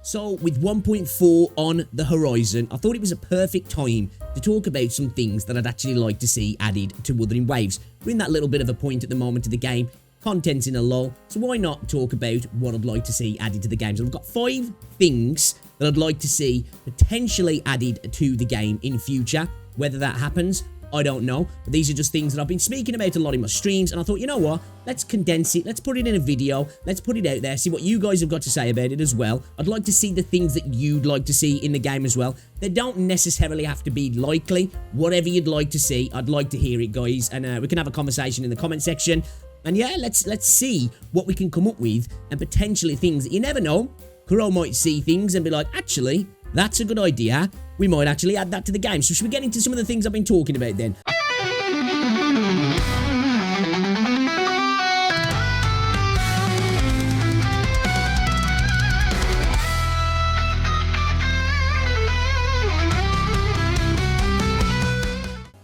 So, with 1.4 on the horizon, I thought it was a perfect time to talk about some things that I'd actually like to see added to Wuthering Waves. We're in that little bit of a point at the moment of the game, content's in a lull, so why not talk about what I'd like to see added to the game. So I've got 5 things that I'd like to see potentially added to the game in future. Whether that happens, I don't know, but these are just things that I've been speaking about a lot in my streams, and I thought, you know what, let's condense it, let's put it in a video, let's put it out there, see what you guys have got to say about it as well. I'd like to see the things that you'd like to see in the game as well. They don't necessarily have to be likely. Whatever you'd like to see, I'd like to hear it, guys, and we can have a conversation in the comment section. And yeah, let's see what we can come up with, and potentially things that you never know. Kuro might see things and be like, actually, that's a good idea. We might actually add that to the game. So should we get into some of the things I've been talking about then?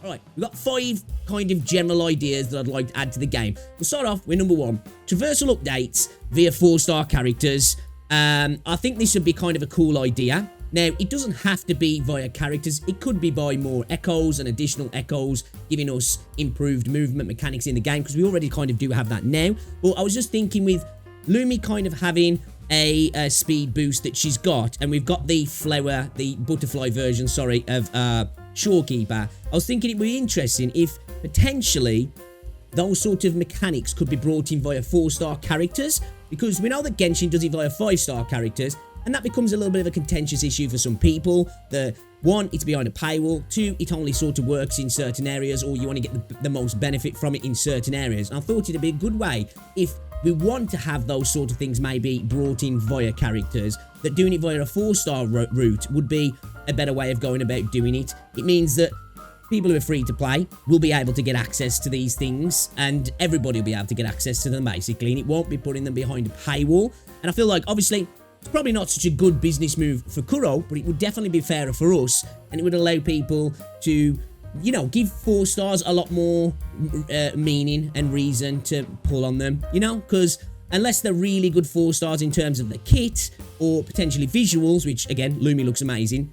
Alright, we've got 5 kind of general ideas that I'd like to add to the game. We'll start off with number 1. Traversal updates via 4-star characters. I think this would be kind of a cool idea. Now, it doesn't have to be via characters. It could be by more echoes and additional echoes, giving us improved movement mechanics in the game, because we already kind of do have that now. But I was just thinking with Lumi kind of having a speed boost that she's got, and we've got the flower, the butterfly version, sorry, of Shorekeeper. I was thinking it would be interesting if potentially those sort of mechanics could be brought in via 4-star characters, because we know that Genshin does it via 5-star characters, and that becomes a little bit of a contentious issue for some people. One, it's behind a paywall. 2, it only sort of works in certain areas, or you want to get the most benefit from it in certain areas. And I thought it'd be a good way if we want to have those sort of things maybe brought in via characters, that doing it via a 4-star route would be a better way of going about doing it. It means that people who are free to play will be able to get access to these things, and everybody will be able to get access to them basically, and it won't be putting them behind a paywall. And I feel like, obviously, it's probably not such a good business move for Kuro, but it would definitely be fairer for us, and it would allow people to, you know, give 4 stars a lot more meaning and reason to pull on them, you know, because unless they're really good 4 stars in terms of the kit or potentially visuals, which again, Lumi looks amazing,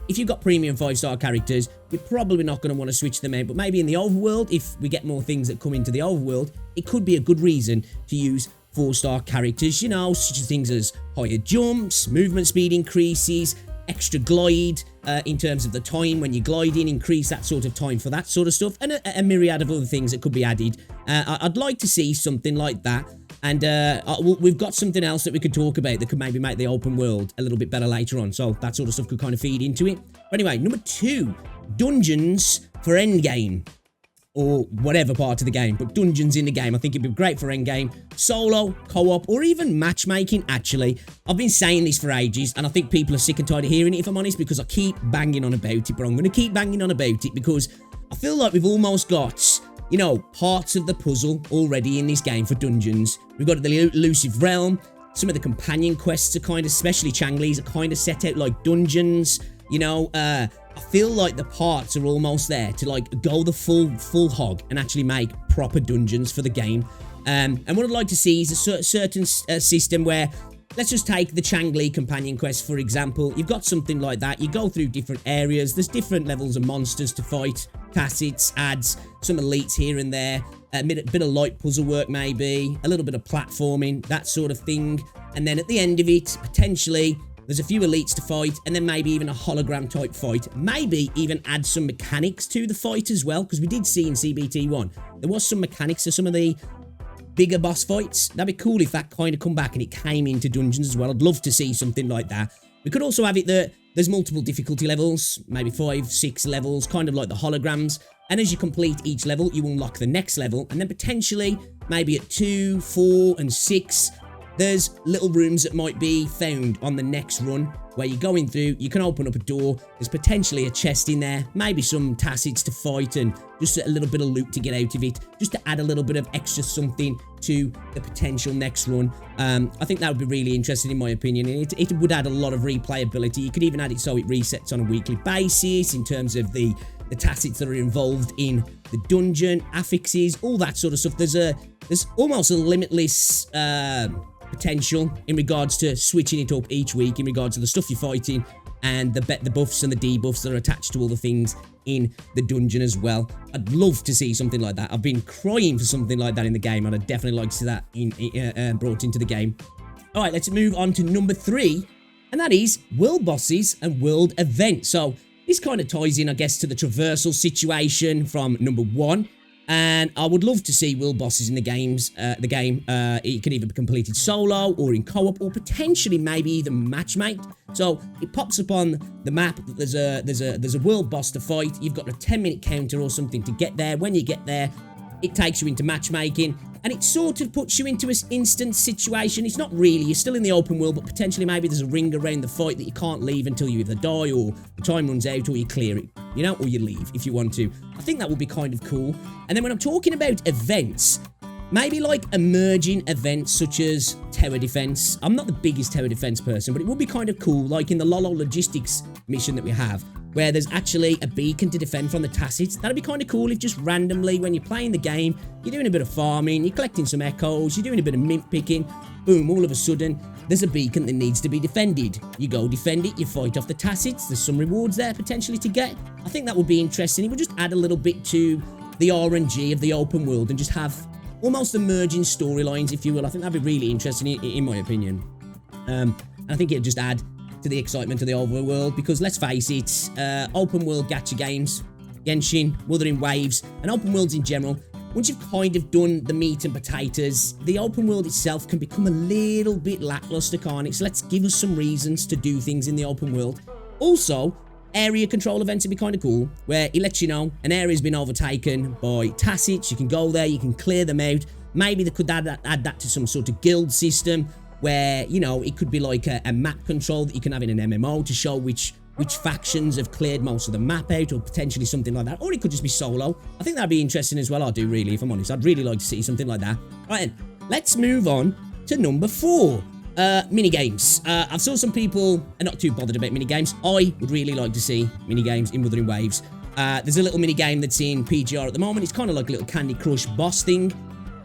if you've got premium 5-star characters, you're probably not going to want to switch them out. But maybe in the overworld, if we get more things that come into the overworld, it could be a good reason to use 4-star characters, you know, such as things as higher jumps, movement speed increases, extra glide in terms of the time when you're gliding, increase that sort of time for that sort of stuff, and a myriad of other things that could be added. I'd like to see something like that. And we've got something else that we could talk about that could maybe make the open world a little bit better later on. So that sort of stuff could kind of feed into it. But anyway, number 2, dungeons for Endgame. Or whatever part of the game, but dungeons in the game. I think it'd be great for Endgame, solo, co-op, or even matchmaking, actually. I've been saying this for ages, and I think people are sick and tired of hearing it, if I'm honest, because I keep banging on about it, but I'm going to keep banging on about it because I feel like we've almost got, you know, parts of the puzzle already in this game for dungeons. We've got the elusive realm. Some of the companion quests are kind of, especially Changli's, are kind of set out like dungeons. You know, I feel like the parts are almost there to like go the full hog and actually make proper dungeons for the game. And what I'd like to see is a certain system where, let's just take the Changli companion quest, for example. You've got something like that. You go through different areas. There's different levels of monsters to fight. Tacits, ads, some elites here and there. A bit of light puzzle work maybe. A little bit of platforming, that sort of thing. And then at the end of it, potentially, there's a few elites to fight, and then maybe even a hologram type fight. Maybe even add some mechanics to the fight as well, because we did see in CBT1, there was some mechanics to some of the bigger boss fights. That'd be cool if that kind of come back and it came into dungeons as well. I'd love to see something like that. We could also have it that there's multiple difficulty levels, maybe 5, 6 levels, kind of like the holograms. And as you complete each level, you unlock the next level, and then potentially, maybe at 2, 4, and 6, there's little rooms that might be found on the next run where you're going through, you can open up a door, there's potentially a chest in there, maybe some tacits to fight, and just a little bit of loot to get out of it, just to add a little bit of extra something to the potential next run. I think that would be really interesting in my opinion, and it would add a lot of replayability. You could even add it so it resets on a weekly basis in terms of the tacits that are involved in the dungeon, affixes, all that sort of stuff. There's almost a limitless potential in regards to switching it up each week in regards to the stuff you're fighting and the buffs and the debuffs that are attached to all the things in the dungeon as well. I'd love to see something like that. I've been crying for something like that in the game, and I'd definitely like to see that brought into the game. All right, let's move on to number 3, and that is world bosses and world events. So this kind of ties in, I guess, to the traversal situation from number 1. And I would love to see world bosses in the game. It can either be completed solo or in co-op, or potentially maybe even matchmate. So it pops up on the map that there's a world boss to fight. You've got a 10-minute counter or something to get there. When you get there, it takes you into matchmaking, and it sort of puts you into an instant situation. It's not really, you're still in the open world, but potentially maybe there's a ring around the fight that you can't leave until you either die or the time runs out, or you clear it, you know, or you leave if you want to. I think that would be kind of cool. And then when I'm talking about events, maybe like emerging events such as tower defense. I'm not the biggest tower defense person, but it would be kind of cool, like in the Lolo Logistics mission that we have, where there's actually a beacon to defend from the Tassets. That'd be kind of cool if just randomly, when you're playing the game, you're doing a bit of farming, you're collecting some echoes, you're doing a bit of mint picking, boom, all of a sudden, there's a beacon that needs to be defended. You go defend it, you fight off the Tassets, there's some rewards there potentially to get. I think that would be interesting. It would just add a little bit to the RNG of the open world and just have almost emerging storylines, if you will. I think that'd be really interesting in my opinion. And I think it'd just add to the excitement of the overworld, because let's face it, open world gacha games, Genshin, Wuthering Waves, and open worlds in general, once you've kind of done the meat and potatoes, the open world itself can become a little bit lackluster, can't it? So let's give us some reasons to do things in the open world. Also, area control events would be kind of cool, where it lets you know an area's been overtaken by Tassets. You can go there, you can clear them out. Maybe they could add that to some sort of guild system, where, you know, it could be like a map control that you can have in an MMO to show which factions have cleared most of the map out, or potentially something like that. Or it could just be solo. I think that'd be interesting as well. I do, really, if I'm honest. I'd really like to see something like that. Right then, let's move on to number 4. Minigames. I've saw some people are not too bothered about minigames. I would really like to see minigames in Wuthering Waves. There's a little minigame that's in PGR at the moment. It's kind of like a little Candy Crush boss thing.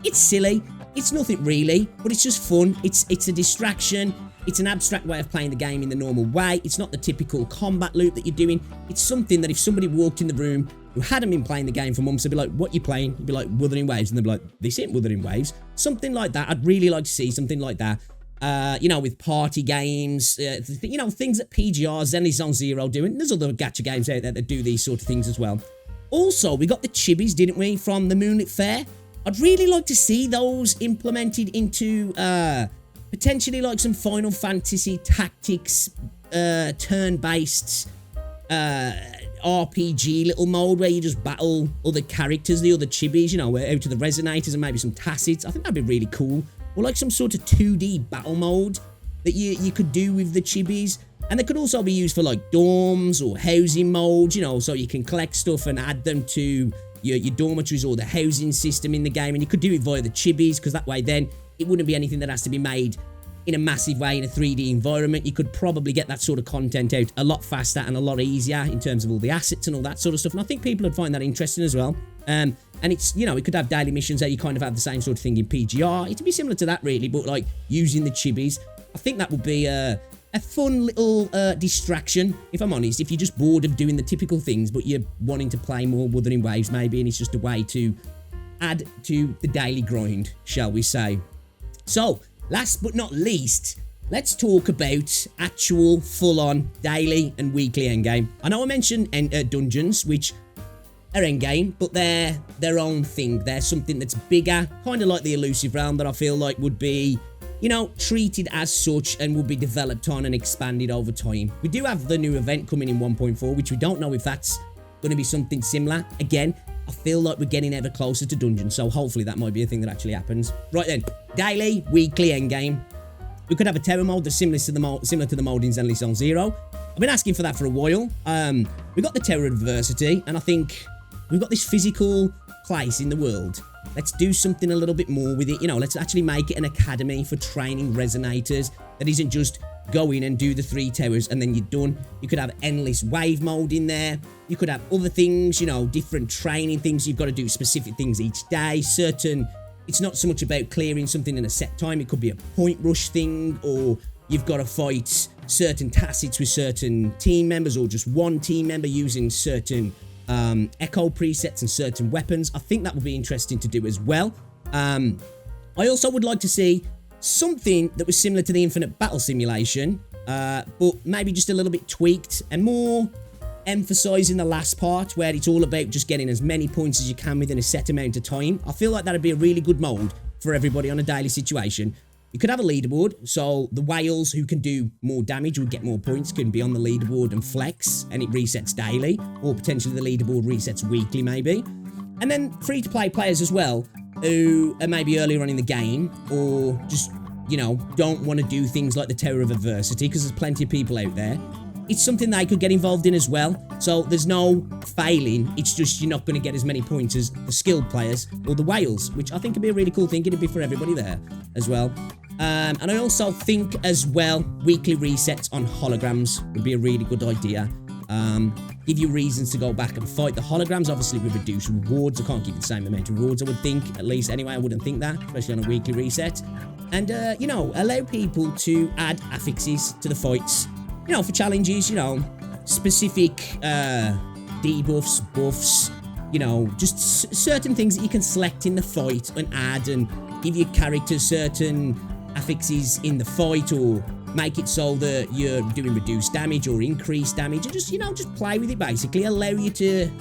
It's silly. It's nothing really, but it's just fun. It's a distraction. It's an abstract way of playing the game in the normal way. It's not the typical combat loop that you're doing. It's something that if somebody walked in the room who hadn't been playing the game for months, they'd be like, what you playing? You'd be like, Wuthering Waves. And they'd be like, this ain't Wuthering Waves. Something like that. I'd really like to see something like that. You know, with party games, you know, things that PGR, Zenly Zone Zero doing. There's other gacha games out there that do these sort of things as well. Also, we got the chibis, didn't we, from the Moonlit Fair? I'd really like to see those implemented into potentially like some Final Fantasy Tactics turn-based RPG little mode where you just battle other characters, the other chibis, you know, out to the resonators and maybe some Tassets. I think that'd be really cool. Or like some sort of 2D battle mode that you could do with the chibis. And they could also be used for like dorms or housing modes, you know, so you can collect stuff and add them to your dormitories or the housing system in the game. And you could do it via the chibis, because that way then it wouldn't be anything that has to be made in a massive way in a 3D environment. You could probably get that sort of content out a lot faster and a lot easier in terms of all the assets and all that sort of stuff. And I think people would find that interesting as well. And it's, you know, it could have daily missions there. You kind of have the same sort of thing in PGR. It'd be similar to that really, but like using the chibis. I think that would be a fun little distraction, if I'm honest. If you're just bored of doing the typical things, but you're wanting to play more Wuthering Waves maybe, and it's just a way to add to the daily grind, shall we say. So, last but not least, let's talk about actual full-on daily and weekly endgame. I know I mentioned dungeons, which are endgame, but they're their own thing. They're something that's bigger, kind of like the Elusive Realm, that I feel like would be, you know, treated as such and will be developed on and expanded over time. We do have the new event coming in 1.4, which we don't know if that's going to be something similar. Again, I feel like we're getting ever closer to dungeons, so hopefully that might be a thing that actually happens. Right then, daily, weekly endgame. We could have a terror mode that's similar to the mode in Zenly Zone Zero. I've been asking for that for a while. We got the terror adversity, and I think we've got this physical place in the world. Let's do something a little bit more with it. You know, let's actually make it an academy for training resonators that isn't just go in and do the 3 towers and then you're done. You could have endless wave mode in there. You could have other things, you know, different training things. You've got to do specific things each day. Certain it's not so much about clearing something in a set time. It could be a point rush thing, or you've got to fight certain tacits with certain team members, or just one team member using certain echo presets and certain weapons. I think that would be interesting to do as well. I also would like to see something that was similar to the Infinite Battle Simulation, but maybe just a little bit tweaked and more emphasizing the last part where it's all about just getting as many points as you can within a set amount of time. I feel like that'd be a really good mode for everybody on a daily situation. You could have a leaderboard, so the whales who can do more damage would get more points, can be on the leaderboard and flex, and it resets daily, or potentially the leaderboard resets weekly maybe. And then free-to-play players as well, who are maybe earlier on in the game, or just, you know, don't want to do things like the Tower of Adversity, because there's plenty of people out there. It's something they could get involved in as well. So there's no failing. It's just you're not going to get as many points as the skilled players or the whales, which I think would be a really cool thing. It'd be for everybody there as well. And I also think as well, weekly resets on holograms would be a really good idea. Give you reasons to go back and fight the holograms, obviously with reduced rewards. I can't give you the same amount of rewards, I would think. At least anyway, I wouldn't think that, especially on a weekly reset. And, you know, allow people to add affixes to the fights. You know, for challenges, you know, specific debuffs, buffs, you know, just certain things that you can select in the fight and add and give your characters certain affixes in the fight, or make it so that you're doing reduced damage or increased damage, and just, you know, just play with it basically. Allow you to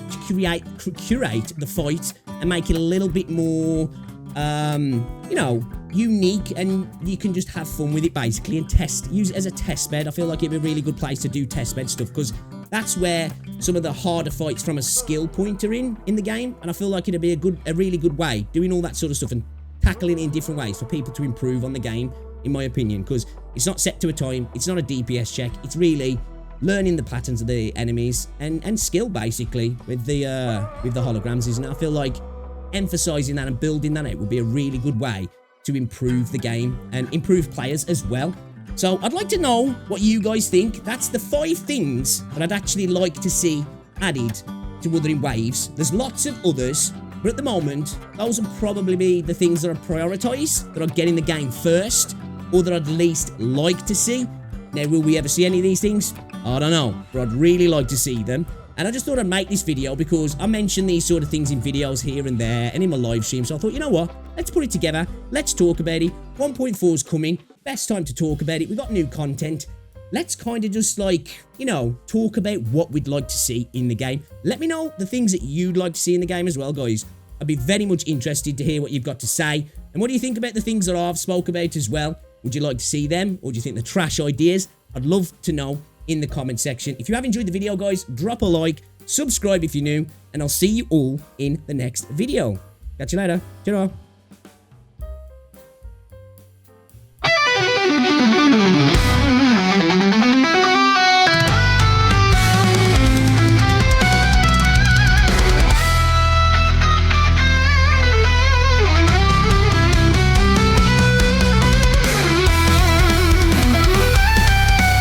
curate the fight and make it a little bit more, you know, unique, and you can just have fun with it basically and use it as a test bed. I feel like it'd be a really good place to do test bed stuff, because that's where some of the harder fights from a skill point are in the game, and I feel like it'd be a really good way doing all that sort of stuff and tackling it in different ways for people to improve on the game, in my opinion, because it's not set to a time, it's not a DPS check, it's really learning the patterns of the enemies and skill basically with the holograms, isn't it? I feel like emphasizing that and building that out would be a really good way to improve the game and improve players as well. So I'd like to know what you guys think. That's the 5 things that I'd actually like to see added to Wuthering Waves. There's lots of others, but at the moment, those would probably be the things that are prioritized, that I'd get in the game first, or that I'd least like to see. Now, will we ever see any of these things? I don't know, but I'd really like to see them. And I just thought I'd make this video because I mention these sort of things in videos here and there and in my live stream. So I thought, you know what? Let's put it together. Let's talk about it. 1.4 is coming. Best time to talk about it. We've got new content. Let's kind of just like, you know, talk about what we'd like to see in the game. Let me know the things that you'd like to see in the game as well, guys. I'd be very much interested to hear what you've got to say. And what do you think about the things that I've spoke about as well? Would you like to see them? Or do you think they're trash ideas? I'd love to know in the comment section. If you have enjoyed the video, guys, drop a like, subscribe if you're new, and I'll see you all in the next video. Catch you later. Ciao.